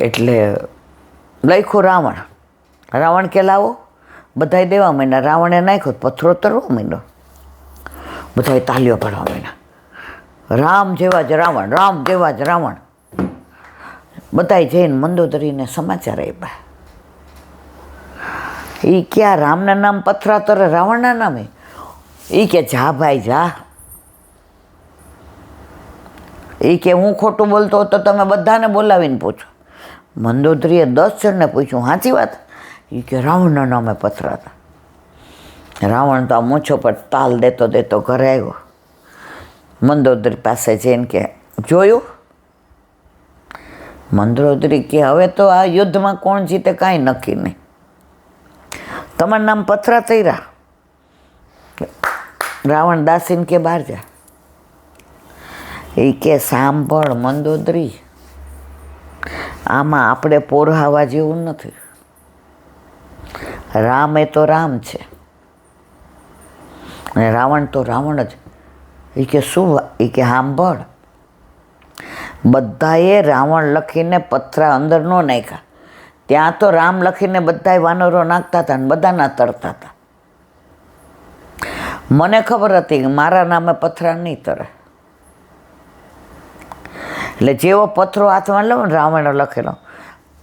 એટલે લખ્યું રાવણ. રાવણ કે લાવો, બધાય દેવા માંડ્યા. રાવણે નાખ્યો, પથ્થરો તરવા માંડ્યો. બધાય તાલીઓ પાડવા માંડ્યા. રામ જેવા જ રાવણ, રામ જેવા જ રાવણ. બધાય જઈને મંદોદરીને સમાચાર આપ્યા. એ ક્યાં રામના નામ પથરા તરે, રાવણના નામે? એ કે જા ભાઈ જા. એ કે હું ખોટું બોલતો તો તમે બધાને બોલાવીને પૂછો. મંદોદરીએ 10 જણને પૂછ્યું, સાચી વાત? એ કે રાવણના નામે પથરા હતા. રાવણ તો આ મૂછો પર તાલ દેતો દેતો ઘરે આવ્યો. મંદોદરી પાસે જઈને કે જોયું? મંદોદરી કે હવે તો આ યુદ્ધમાં કોણ જીતે કાંઈ નક્કી નહીં. તમારું નામ પથરા તૈરા. રાવણ દાસીને કે બહાર જા. એ કે સાંભળ મંદોદરી, આમાં આપણે પોરહાવા જેવું નથી. રામ એ તો રામ છે અને રાવણ તો રાવણ જ. એ કે શું? એ કે સાંભળ, બધાએ રાવણ લખીને પથરા અંદર ન નાખ્યા. ત્યાં તો રામ લખીને બધાએ વાનરો નાખતા હતા અને બધાના તરતા હતા. મને ખબર હતી કે મારા નામે પથરા નહીં તરે. એટલે જેવો પથરો હાથમાં લો ને રાવણ લખેલો,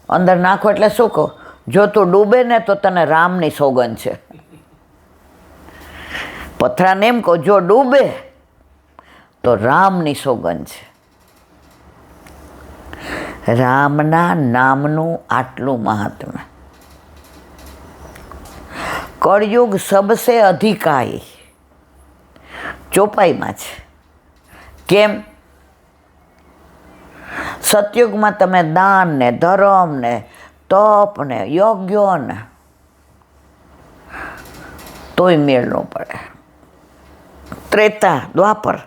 અંદર નાખો એટલે શું કહો? જો તું ડૂબે ને તો તને રામની સોગંદ છે. પથરાને એમ કહો, જો ડૂબે તો રામની સોગંદ છે. રામના નામનું આટલું મહાત્મ્ય. કળયુગ સબસે અધિકાઈ ચોપાઈમાં છે. કેમ? સતયુગમાં તમે દાન ને ધર્મ ને તપ ને યજ્ઞ ને તોય મેળ ન પડે. ત્રેતા દ્વાપર,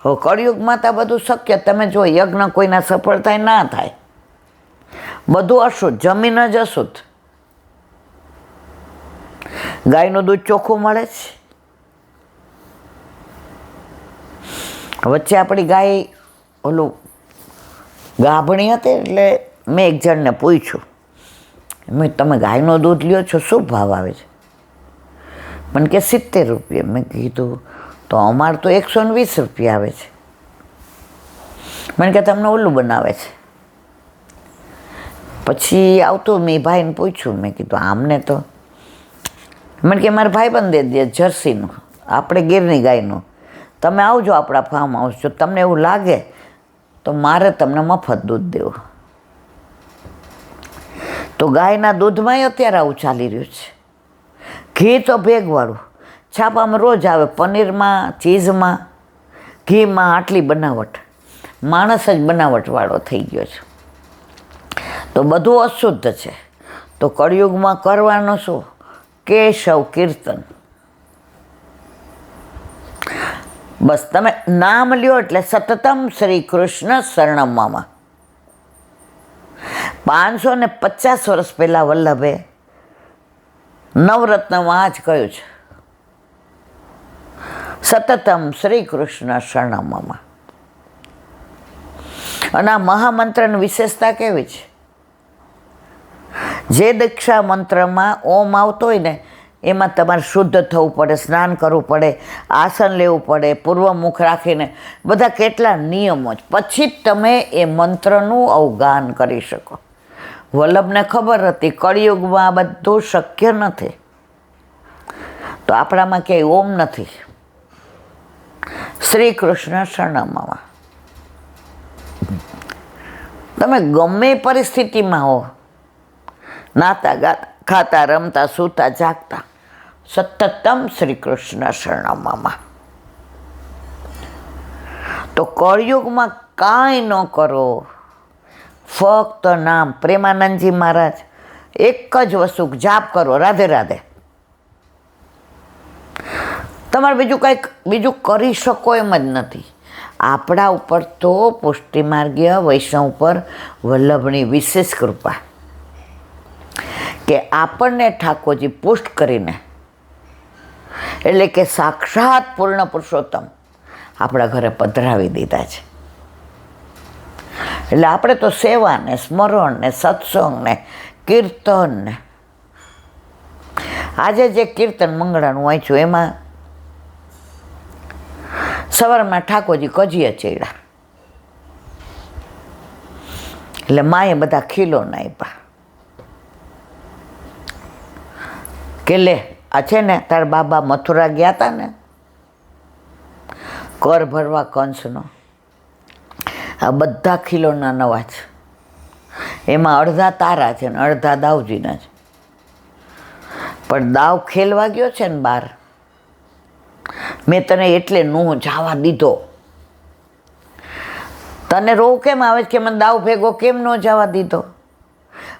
હવે કળયુગમાં તો બધું શક્ય. તમે જો યજ્ઞ કોઈના સફળ થાય ના થાય, બધું અશુદ્ધ, જમીન જ અશુદ્ધ. ગાયનું દૂધ ચોખ્ખું મળે છે. વચ્ચે આપણી ગાય ઓલું ગાભણી હતી, એટલે મેં એક જણને પૂછ્યું, મેં તમે ગાયનું દૂધ લ્યો છો, શું ભાવ આવે છે? મને કે 70 રૂપિયા. મેં કીધું તો અમારે તો 120 રૂપિયા આવે છે. મને કે તમને ઓલું બનાવે છે. પછી આવતું મેં ભાઈને પૂછ્યું, મેં કીધું આમને તો, મને કે મારા ભાઈબંધ દે દે જર્સીનું, આપણે ગીરની ગાયનું. તમે આવજો આપણા ફાર્મ હાઉસ, જો તમને એવું લાગે તો મારે તમને મફત દૂધ દેવું. તો ગાયના દૂધમાંય અત્યારે આવું ચાલી રહ્યું છે. ઘી તો ભેગવાળું છાપામાં રોજ આવે, પનીરમાં, ચીઝમાં, ઘીમાં આટલી બનાવટ. માણસ જ બનાવટવાળો થઈ ગયો છે. તો બધું અશુદ્ધ છે. તો કળિયુગમાં કરવાનું શું? કેશવ કીર્તન. બસ તમે નામ લ્યો એટલે સતતમ શ્રી કૃષ્ણ શરણમમાં. 550 વર્ષ પહેલાં વલ્લભે નવરત્નમાં આ જ કહ્યું છે, સતતમ શ્રી કૃષ્ણ શરણમમાં. અને આ મહામંત્રની વિશેષતા કેવી છે? જે દીક્ષા મંત્રમાં ઓમ આવતો હોય ને, એમાં તમારે શુદ્ધ થવું પડે, સ્નાન કરવું પડે, આસન લેવું પડે, પૂર્વમુખ રાખીને, બધા કેટલા નિયમો જ. પછી જ તમે એ મંત્રનું અવગાન કરી શકો. વલ્લભને ખબર હતી કળિયુગમાં આ બધું શક્ય નથી. તો આપણામાં ક્યાંય ઓમ નથી. શ્રી કૃષ્ણ શરણમમાં. તમે ગમે પરિસ્થિતિમાં હો, નાતા ગાતા, ખાતા રમતા, સૂતા જાગતા, સતતમ શ્રી કૃષ્ણ શરણમમાં. તો કળિયુગમાં કાંઈ ન કરો, ફક્ત નામ. પ્રેમાનંદજી મહારાજ એક જ વસ્તુ જાપ કરો, રાધે રાધે. તમારે બીજું કરી શકો એમ જ નથી. આપણા ઉપર તો પુષ્ટિમાર્ગીય વૈષ્ણવ ઉપર વલ્લભની વિશેષ કૃપા કે આપણને ઠાકોરજી પુષ્ટ કરીને, એટલે કે સાક્ષાત પૂર્ણ પુરુષોત્તમ આપણા ઘરે પધરાવી દીધા છે. એટલે આપણે તો સેવા ને સ્મરણ ને સત્સંગ ને કીર્તન ને આજે જે કીર્તન મંગળાનું વાંચ્યું એમાં સવારમાં ઠાકોરજી કજીયા ચડ્યા એટલે માએ બધા ખીલોના આપ્યા કે લે આ છે ને તારા બાબા મથુરા ગયા હતા ને કર ભરવા કંસનો, આ બધા ખીલોના નવા છે, એમાં અડધા તારા છે ને અડધા દાવજીના છે, પણ દાવ ખેલવા ગયો છે ને બહાર, મેં તને એટલે નું જવા દીધો. તને રોવ કેમ આવે કે મને દાવ ભેગો કેમ ન જવા દીધો?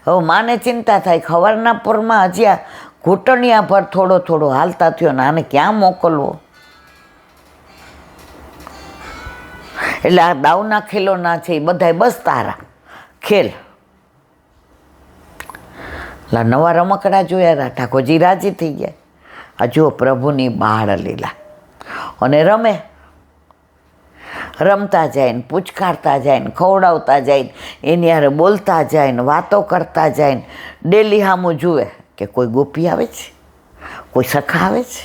હવે માને ચિંતા થાય, ખવારના પૂરમાં હજી આ ઘૂંટણિયા પર થોડો થોડો હાલતા થયો ને આને ક્યાં મોકલવો? એટલે આ દાવના ખેલોના છે એ બધાય બસ તારા ખેલ. નવા રમકડા જોયા, ઠાકોરજી રાજી થઈ ગયા. આ જુઓ પ્રભુની બાળ લીલા. અને રમે, રમતા જાય ને પૂચકારતા જાય ને ખવડાવતા જાય ને એની હારે બોલતા જાય ને વાતો કરતા જાય ને ડેલી સામું જુએ કે કોઈ ગોપી આવે છે, કોઈ સખા આવે છે.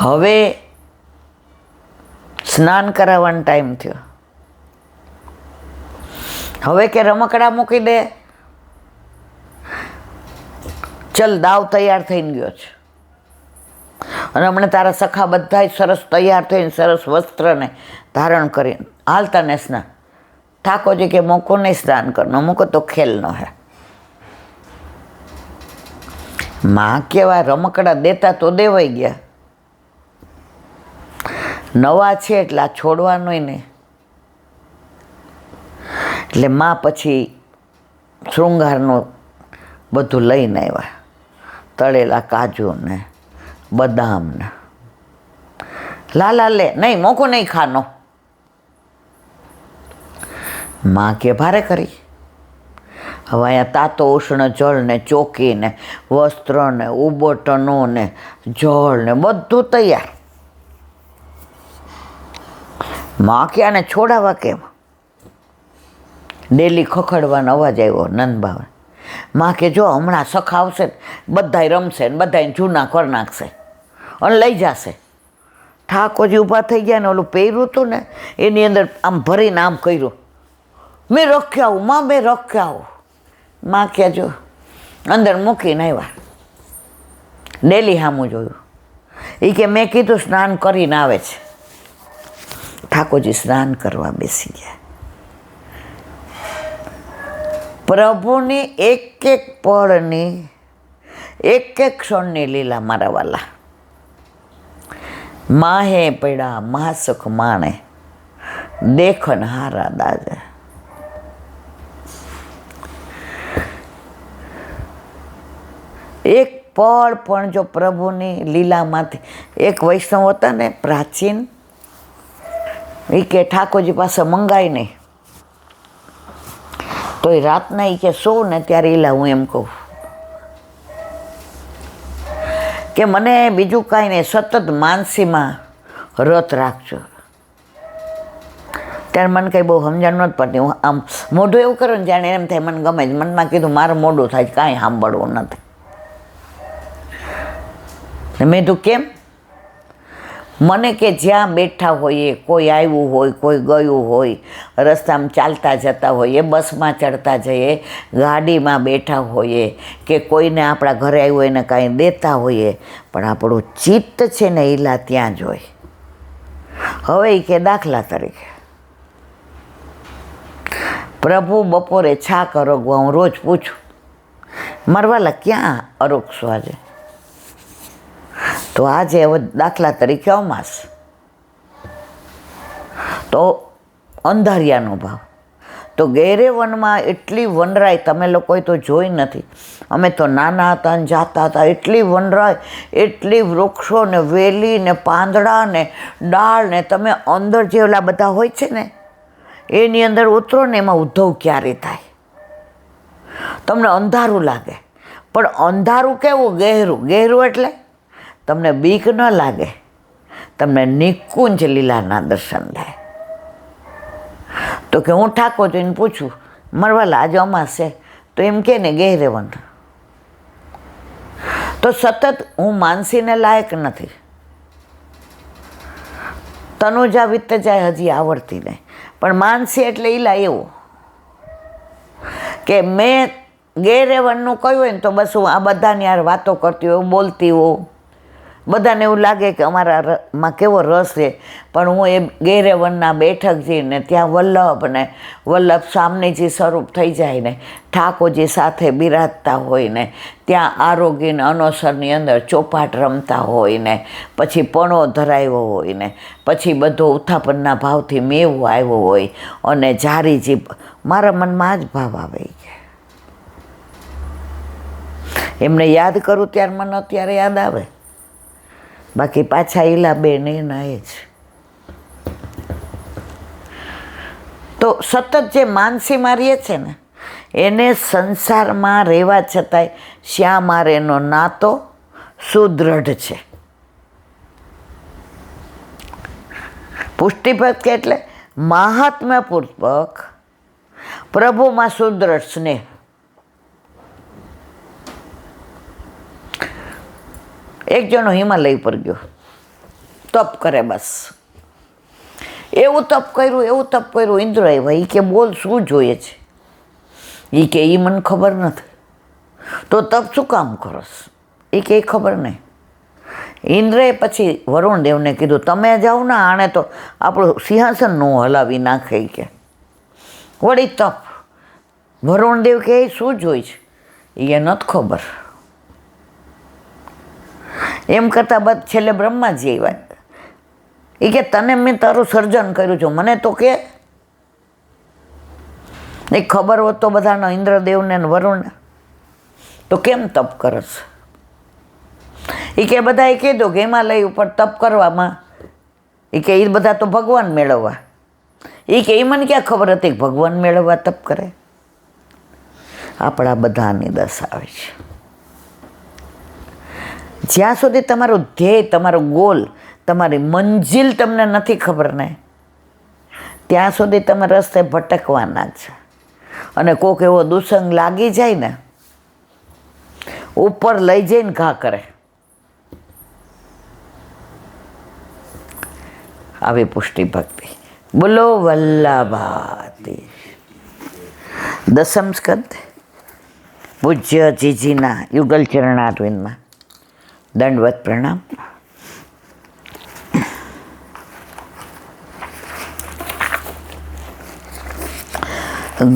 હવે સ્નાન કરાવવાનો ટાઈમ થયો. હવે કે રમકડા મૂકી દે, ચલ દાવ તૈયાર થઈને ગયો છે અને હમણાં તારા સખા બધા સરસ તૈયાર થઈને સરસ વસ્ત્રને ધારણ કરીને હાલતા ને સ્નાન. ઠાકોરજી કે મોકો નહીં સ્નાન કરનો, મૂકો તો ખેલનો હે. માં કેવા રમકડા દેતા તો દેવાઈ ગયા, નવા છે એટલે આ છોડવાનું નહીં. એટલે માં પછી શૃંગારનું બધું લઈને આવ્યા, તળેલા કાજુ ને બદામ ને. લાલા લે, નહીં મોકો નહીં ખાનો. માં કે ભારે કરી. હવે અહીંયા તાતો ઉષ્ણ જળ ને ચોકી ને વસ્ત્ર ને ઉબટનો ને જળ ને બધું તૈયાર. માં કે આને છોડાવા કેમ? ડેલી ખખડવાનો અવાજ આવ્યો નંદબાવા. માં કે જો હમણાં સખા આવશે ને બધાય રમશે ને બધાય જૂના કરી નાખશે અને લઈ જશે. ઠાકોરજી ઊભા થઈ ગયા ને ઓલું પહેર્યું હતું ને એની અંદર આમ ભરીને આમ કર્યું, મેં રખ્યા આવું માં, મેં રખ્યા આવું. માં કે જો અંદર મૂકીને આવ્યા. ડેલી સામું જોયું. એ કે મેં કીધું સ્નાન કરીને આવે છે. ઠાકોરજી સ્નાન કરવા બેસી ગયા. પ્રભુની એક એક પળની એક એક ક્ષણની લીલા મારા વાલા. માહે પડ્યા મહાસુખ માણે, દેખન હારા દાદા. એક પળ પણ જો પ્રભુની લીલામાંથી, એક વૈષ્ણવ હતા ને પ્રાચીન, એ કે ઠાકોરજી પાસે મંગાય નહીં તો એ રાતના એ કે સો ને ત્યારે એલા હું એમ કહું કે મને બીજું કાંઈ નહીં, સતત માનસીમાં રત રાખજો. ત્યારે મને કંઈ બહુ સમજણ નહોતી પડતી. હું આમ મોઢું એવું કરું ને જાણે એમ થાય મને ગમે જ. મનમાં કીધું મારું મોઢું થાય કાંઈ સાંભળવું નથી. મેં તું કેમ? મને કે જ્યાં બેઠા હોઈએ, કોઈ આવ્યું હોય, કોઈ ગયું હોય, રસ્તામાં ચાલતા જતા હોઈએ, બસમાં ચડતા જઈએ, ગાડીમાં બેઠા હોઈએ, કે કોઈને આપણા ઘરે આવ્યું એને કાંઈ દેતા હોઈએ, પણ આપણું ચિત્ત છે ને ઈલા ત્યાં જ હોય. હવે એ કે દાખલા તરીકે પ્રભુ બપોરે છાક અરોગવા હું રોજ પૂછું, મારવાલા ક્યાં અરોગશો આજે? તો આજે હવે દાખલા તરીકે અમાસ, તો અંધારિયાનો ભાવ. તો ગેરે વનમાં એટલી વનરાય તમે લોકોએ તો જોઈ નથી. અમે તો નાના હતા ને જાતા હતા, એટલી વનરાય, એટલી વૃક્ષો ને વેલી ને પાંદડા ને ડાળ ને. તમે અંદર જે ઓલા બધા હોય છે ને એની અંદર ઉતરો ને એમાં ઉદ્ધવ ક્યારે થાય. તમને અંધારું લાગે, પણ અંધારું કેવું? ગહેરું. ગહેરું એટલે તમને બીક ન લાગે, તમને નિકુંજ લીલાના દર્શન થાય. તો કે હું ઠાકોર જોઈને પૂછું, મરવાલા આજે અમાસ છે, તો એમ કે ને ઘેર રહેવાનું. તો સતત હું માનસીને લાયક નથી. તનુજા વીતતે જાય હજી આવડતી નહીં, પણ માનસી એટલે ઈલા એવું કે મેં ગેરરેવનનું કહ્યું હોય ને તો બસ હું આ બધાની યાર વાતો કરતી હોય, બોલતી હોઉં, બધાને એવું લાગે કે અમારામાં કેવો રસ છે. પણ હું એ ગેરરેવનના બેઠક જઈને ત્યાં વલ્લભ સામનેજી સ્વરૂપ થઈ જાય ને ઠાકોરજી સાથે બિરાજતા હોય ને ત્યાં આરોગ્યને અનોસરની અંદર ચોપાટ રમતા હોય ને પછી પણો ધરાવ્યો હોય ને પછી બધો ઉત્થાપનના ભાવથી મેવો આવ્યો હોય અને જારીજી, મારા મનમાં જ ભાવ આવે છે. એમને યાદ કરું ત્યારે મને અત્યારે યાદ આવે, બાકી પાછા ઈલાબેન એના એ જ. તો સતત જે માનસી મારીએ છે ને એને સંસારમાં રહેવા છતાંય શ્યા મારેનો નાતો સુદૃઢ છે. પુષ્ટિભક્ત એટલે મહાત્મ્યપૂર્વક પ્રભુમાં સુદૃઢ સ્નેહ. એક જણો હિમાલય પર ગયો, તપ કરે, બસ એવું તપ કર્યું ઇન્દ્રએ. ભાઈ કે બોલ શું જોઈએ છે? એ કે એ મને ખબર નથી. તો તપ શું કામ કરસ? એ કે ખબર નહીં. ઇન્દ્રએ પછી વરુણદેવને કીધું તમે જાઓ ને, આણે તો આપણું સિંહાસન નો હલાવી નાખે કે. વળી તપ. વરુણદેવ કે શું જોઈ છે? એ નથી ખબર. એમ કરતાં બધ છેલ્લે બ્રહ્માજી આવ્યા. એ કે તને મેં તારું સર્જન કર્યું છે, મને તો કે એ ખબર હોત તો બધાનો ઇન્દ્રદેવને ને વરુણને તો કેમ તપ કરસ? એ કે બધા એ કીધું કે હિમાલય ઉપર તપ કરવામાં એ કે એ બધા તો ભગવાન મેળવવા. એ કે એ મને ક્યાં ખબર હતી કે ભગવાન મેળવવા તપ કરે? આપણા બધાની દશા આવે છે. જ્યાં સુધી તમારું ધ્યેય, તમારો ગોલ, તમારી મંજિલ તમને નથી ખબર ને ત્યાં સુધી તમે રસ્તે ભટકવાના જ. અને કોક એવો દુસંગ લાગી જાય ને ઉપર લઈ જઈને ઘા કરે. આવી પુષ્ટિ ભક્તિ. બોલો વલ્લભાતી. દસમ સ્કંદ પૂજ્ય જીજીના યુગલ ચરણારવિંદમાં દંડવત પ્રણામ.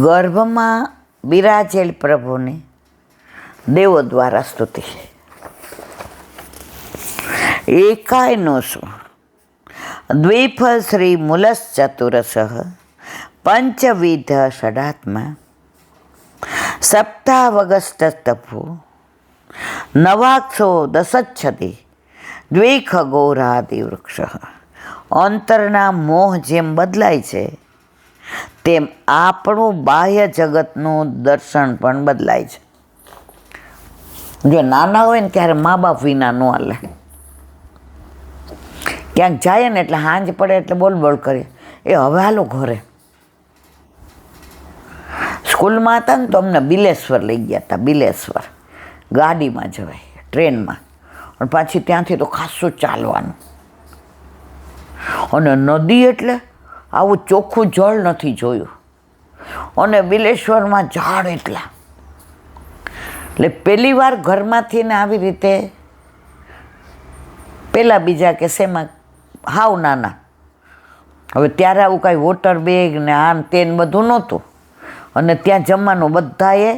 ગર્ભમાં બિરાજેલ પ્રભુની દેવો દ્વારા સ્તુતિ. એકાયનો શું દ્વીપ શ્રી મૂલસ ચતુરસ પંચવિધ ષડાત્મા સપ્તાવગસ્તપુ નવાક્ષો દસચ્છતિ દ્વિખગોરાદિ વૃક્ષ. અંતરના મોહ જેમ બદલાય છે તેમ આપણું બાહ્ય જગતનું દર્શન પણ બદલાય છે. જો નાના હોય ને ત્યારે મા બાપ વિના ન હાલે. ક્યાંક જાય ને એટલે સાંજ પડે એટલે બોલ કરીએ, એ હવે હાલો ઘરે. સ્કૂલમાં હતા ને તો અમને બિલેશ્વર લઈ ગયા હતા. બિલેશ્વર ગાડીમાં જવાય, ટ્રેનમાં, અને પાછી ત્યાંથી તો ખાસું ચાલવાનું. અને નદી એટલે આવું ચોખ્ખું જળ નથી જોયું. અને બિલેશ્વરમાં ઝાડ એટલા. એટલે પહેલી વાર ઘરમાંથી ને આવી રીતે પહેલાં બીજા કે શેમાં હાવ નાના. હવે ત્યારે આવું કાંઈ વોટર બેગ ને આન તેન બધું નહોતું. અને ત્યાં જમવાનું બધાએ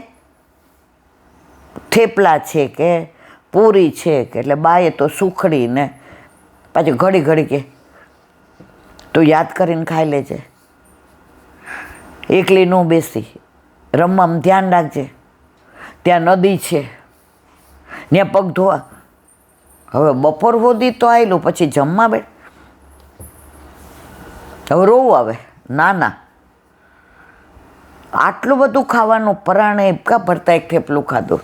થેપલા છે કે પૂરી છે કે, એટલે બાએ તો સુખડી ને પાછી ઘડી કે તું યાદ કરીને ખાઈ લેજે, એકલી ન બેસી, રમવામાં ધ્યાન રાખજે, ત્યાં નદી છે, ત્યાં પગ ધોવા. હવે બપોર સુધી તો આવેલું, પછી જમવા બે હવે રોવું આવે. ના આટલું બધું ખાવાનું, પરાણે હિપકા ભરતા એક થેપલું ખાધું.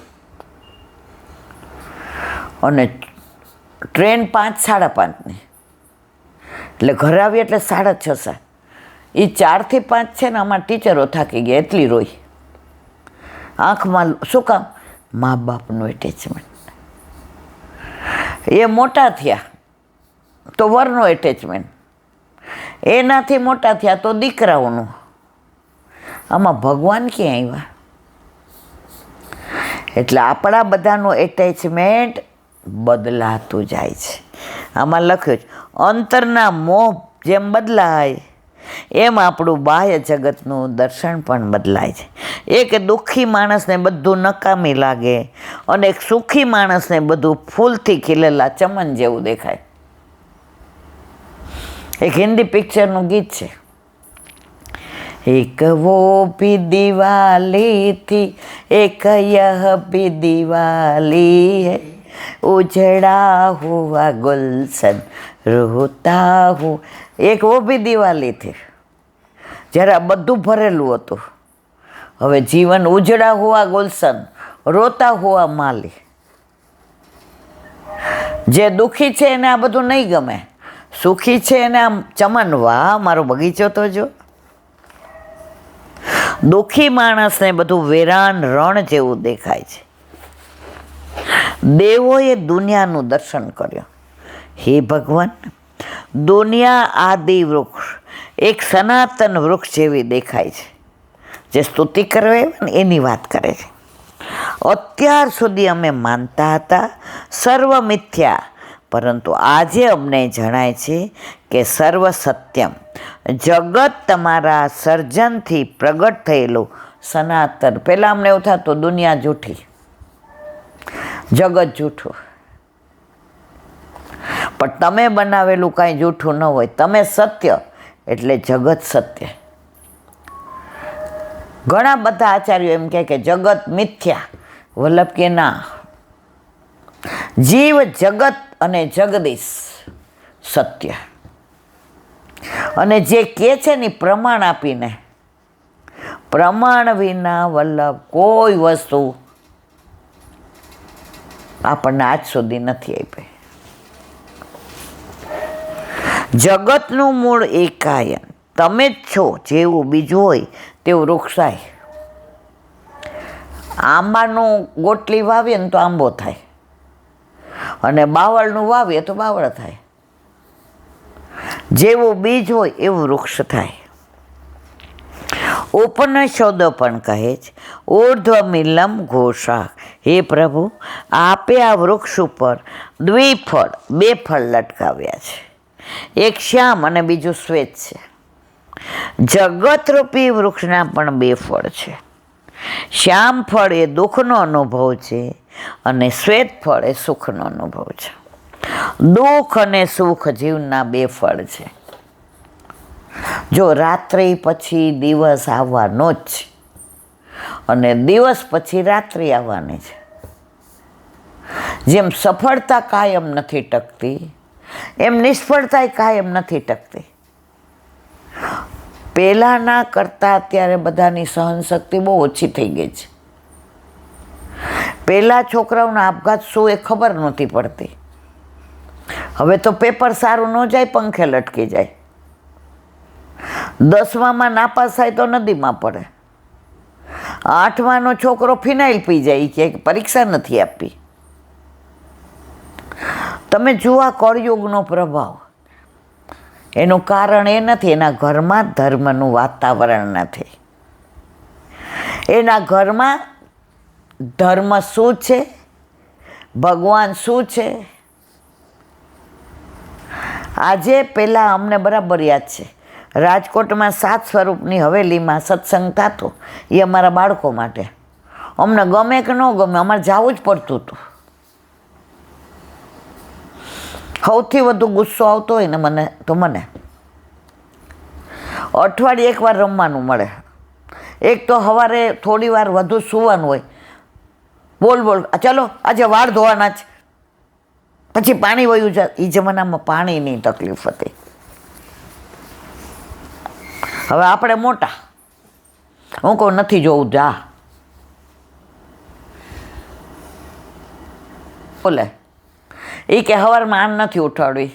અને ટ્રેન 5, 5:30ની, એટલે ઘરે આવી એટલે 6:30. એ 4 થી 5 છે ને અમારા ટીચરો થાકી ગયા, એટલી રોઈ. આંખમાં શું કામ? મા બાપનું એટેચમેન્ટ. એ મોટા થયા તો વરનો એટેચમેન્ટ, એનાથી મોટા થયા તો દીકરાઓનું. આમાં ભગવાન ક્યાં આવ્યા? એટલે આપણા બધાનું એટેચમેન્ટ બદલાતું જાય છે. આમાં લખ્યું છે અંતરના મોહ જેમ બદલાય એમ આપણું બાહ્ય જગતનું દર્શન પણ બદલાય છે. એક દુઃખી માણસને બધું નકામી લાગે અને એક સુખી માણસને બધું ફૂલથી ખીલેલા ચમન જેવું દેખાય. એક હિન્દી પિક્ચરનું ગીત છે, एक वो भी दिवाली थी एक यह भी दिवाली है उजड़ा हुआ गुलशन रोता हूँ. એક वो भी દિવાળી થી, જ્યારે આ બધું ભરેલું હતું, હવે જીવન ઉજળા હુઆ ગુલશન રોતા હુઆ માલી. જે દુઃખી છે એને આ બધું નહીં ગમે, સુખી છે એને આમ ચમન, વાહ મારો બગીચો તો જો. દુઃખી માણસને બધું વેરાન રણ જેવું દેખાય છે. દેવોએ દુનિયાનું દર્શન કર્યું. હે ભગવાન, દુનિયા આદિ વૃક્ષ એક સનાતન વૃક્ષ જેવી દેખાય છે. જે સ્તુતિ કરવે ને એની વાત કરે છે. અત્યાર સુધી અમે માનતા હતા સર્વ મિથ્યા, પરંતુ આજે અમને જણાય છે કે સર્વ સત્યમ. જગત તમારા સર્જનથી પ્રગટ થયેલું સનાતન. પહેલાં અમને એવું થતું દુનિયા જૂઠી, જગત જૂઠું, પણ તમે બનાવેલું કાંઈ જૂઠું ન હોય. તમે સત્ય એટલે જગત સત્ય. ઘણા બધા આચાર્યો એમ કહે કે જગત મિથ્યા, વલ્લભ કે ના, જીવ જગત અને જગદીશ સત્ય. અને જે કહે છે ને પ્રમાણ આપીને, પ્રમાણ વિના વલ્લભ કોઈ વસ્તુ આપણને આજ સુધી નથી આપી. જગતનું મૂળ એકાયન, તમે જ છો. જેવું બીજું હોય તેવું વૃક્ષાય. આંબાનું ગોટલી વાવીએ ને તો આંબો થાય, અને બાવળનું વાવીએ તો બાવળ થાય. જેવું બીજ હોય એવું વૃક્ષ થાય. ઉપનિષદો પણ કહે છે ઊર્ધ્વમિલમ ઘોષા. હે પ્રભુ, આપે આ વૃક્ષ ઉપર દ્વિફળ, 2 ફળ લટકાવ્યા છે. એક શ્યામ અને બીજું શ્વેત છે. જગતરૂપી વૃક્ષના પણ 2 ફળ છે. શ્યામ ફળ એ દુઃખનો અનુભવ છે અને શ્વેત ફળ એ સુખનો અનુભવ છે. દુઃખ અને સુખ જીવના 2 ફળ છે. જો રાત્રિ પછી દિવસ આવવાનો જ છે અને દિવસ પછી રાત્રિ આવવાની છે. જેમ સફળતા કાયમ નથી ટકતી, એમ નિષ્ફળતા કાયમ નથી ટકતી. પહેલાંના કરતાં અત્યારે બધાની સહનશક્તિ બહુ ઓછી થઈ ગઈ છે. પહેલાં છોકરાઓના આપઘાત શું એ ખબર નહોતી પડતી. હવે તો પેપર સારું ન જાય, પંખે લટકી જાય. 10મામાં નાપાસ થાય તો નદીમાં પડે. 8માનો છોકરો ફિનાઇલ પી જાય કે પરીક્ષા નથી આપી. તમે જુઓ કળયુગનો પ્રભાવ. એનું કારણ એ નથી એના ઘરમાં ધર્મનું વાતાવરણ નથી. એના ઘરમાં ધર્મ શું છે, ભગવાન શું છે. આજે પહેલાં અમને બરાબર યાદ છે, રાજકોટમાં 7 સ્વરૂપની હવેલીમાં સત્સંગ થતો. એ અમારા બાળકો માટે. અમને ગમે કે ન ગમે, અમારે જવું જ પડતું હતું. સૌથી વધુ ગુસ્સો આવતો હોય ને મને અઠવાડિયે 1 વાર રમવાનું મળે. એક તો સવારે થોડી વાર વધુ સૂવાનું હોય. બોલ ચાલો આજે વાળ ધોવાના જ, પછી પાણી વયું જાય. એ જમાનામાં પાણીની તકલીફ હતી. હવે આપણે મોટા, હું કહું નથી જોવું, જા બોલે. એ કે સવારમાં આન નથી ઉઠાડવી,